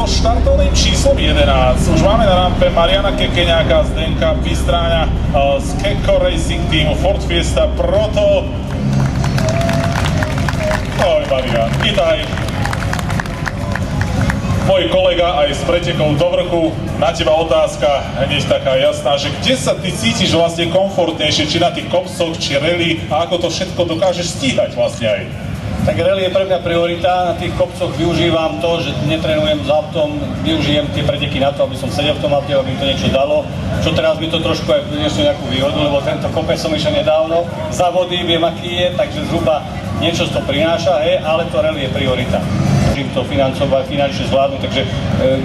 so štartovným číslom 11. Už máme na rampe Mariana Kekeňáka, Zdenka Bystráňa z Keko Racing Teamu Ford Fiesta Proto. Ahoj Marian, vítaj. Môj kolega aj s pretekou do vrchu, na teba otázka hneď taká jasná, že kde sa ty cítiš vlastne komfortnejšie, či na tých kopcoch, či rally, a ako to všetko dokážeš stíhať vlastne aj? Tak rally je pre mňa priorita, na tých kopcoch využívam to, že netrenujem s autom, využijem tie preteky na to, aby som sedel v tom aute, aby mi to niečo dalo. Čo teraz mi to trošku aj prinieslo nejakú výhodu, lebo tento kopec som išiel nedávno, za vody, viem aký je, takže zhruba niečo z toho prináša, ale to rally je priorita. Môžem to financovať, finančne zvládnuť, takže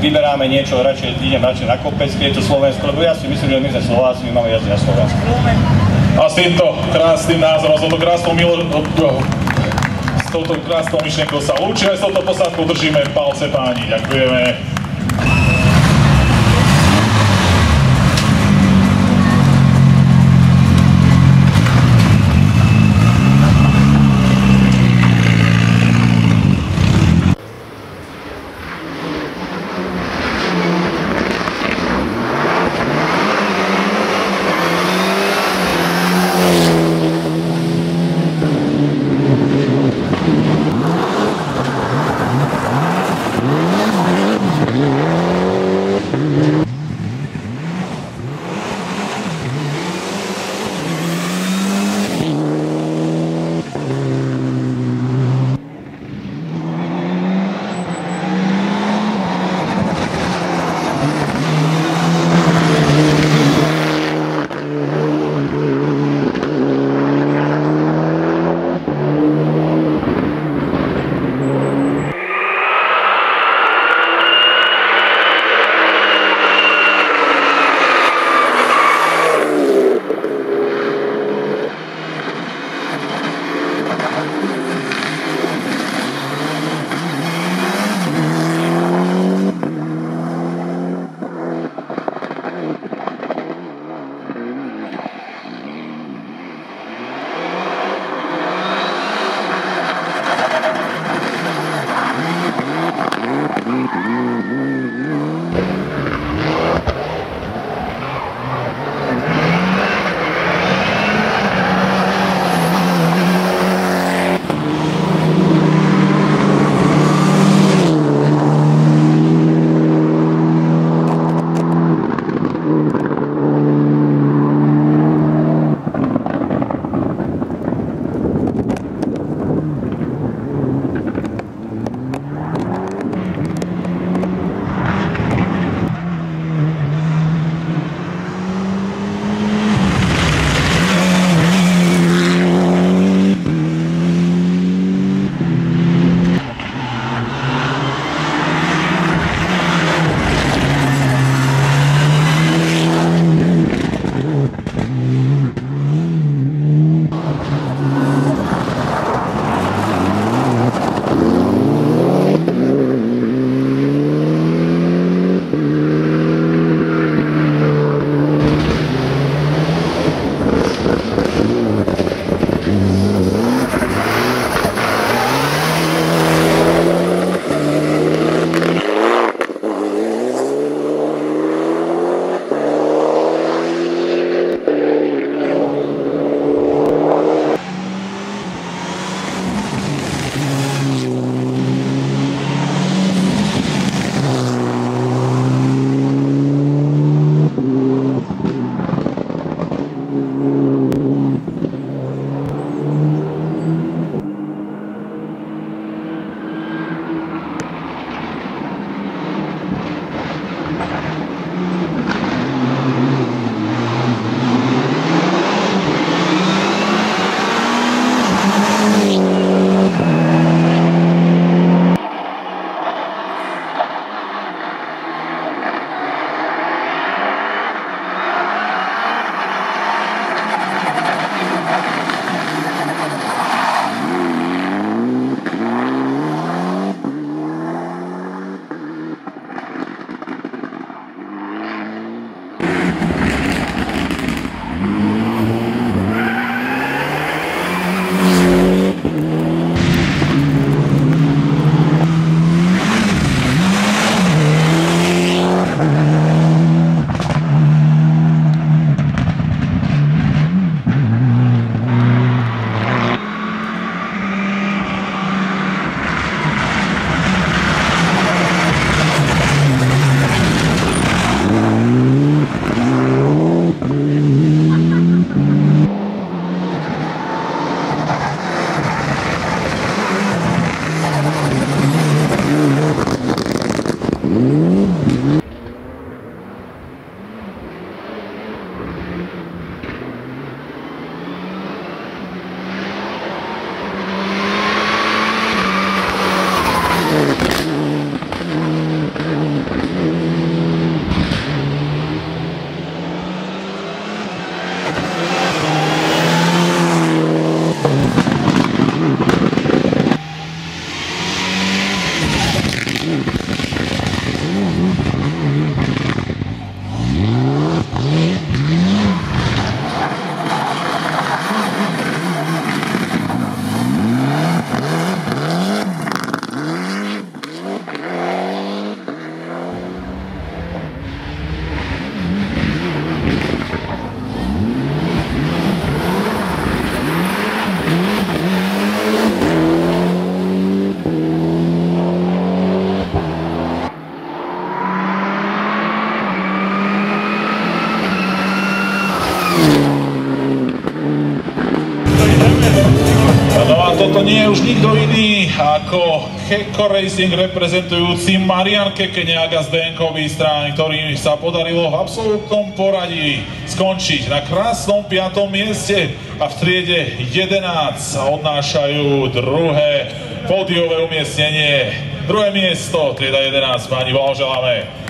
vyberáme niečo, idem radšej na kopec, keď je to Slovensko, lebo ja si myslím, že my sme Slováci, my máme jazdiť na Slovensku. A s týmto krásnym názorom, s touto krásnou myšlienkou sa lúči, aj s touto posádkou držíme palce páni. Ďakujeme. Kamo Heko Racing reprezentujúci Marian Kekeniak a Zdenkový strán, ktorým sa podarilo v absolútnom poradí skončiť na krásnom 5. mieste a v triede 11 odnášajú druhé pódiové umiestnenie. Druhé miesto, trieda 11, páni, blahoželáme.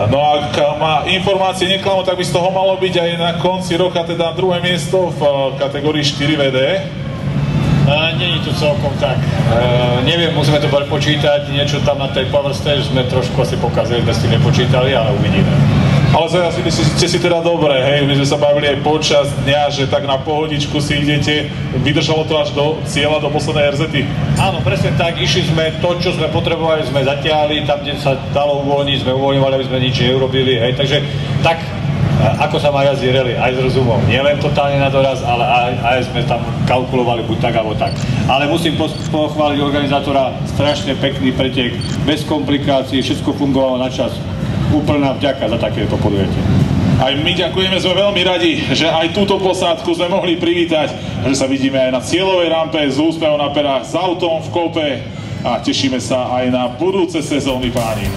No ak ma informácie neklamú, tak by z toho malo byť aj na konci roka teda druhé miesto v kategórii 4VD. Nie je to celkom tak. Neviem, musíme to prepočítať, niečo tam na tej Power Stage sme trošku asi pokazili, sme s tým nepočítali, ale uvidíme. Ale asi myslíte si teda dobre, hej, my sme sa bavili aj počas dňa, že tak na pohodičku si idete, vydržalo to až do cieľa, do poslednej RZ-y? Áno, presne tak, išli sme to, čo sme potrebovali, sme zatiahli, tam, kde sa dalo uvoľniť, sme uvoľňovali, aby sme nič neurobili, hej, takže tak, ako sa má jazdiť rally, aj s rozumom, nie len totálne na doraz, ale aj sme tam kalkulovali buď tak, alebo tak. Ale musím pochváliť organizátora, strašne pekný pretek, bez komplikácií, všetko fungovalo na čas. Úplná vďaka za takéto podujatie. Aj my ďakujeme, sme veľmi radi, že aj túto posádku sme mohli privítať, že sa vidíme aj na cieľovej rampe s úsmevom na perách, s autom v kope a tešíme sa aj na budúce sezóny, páni.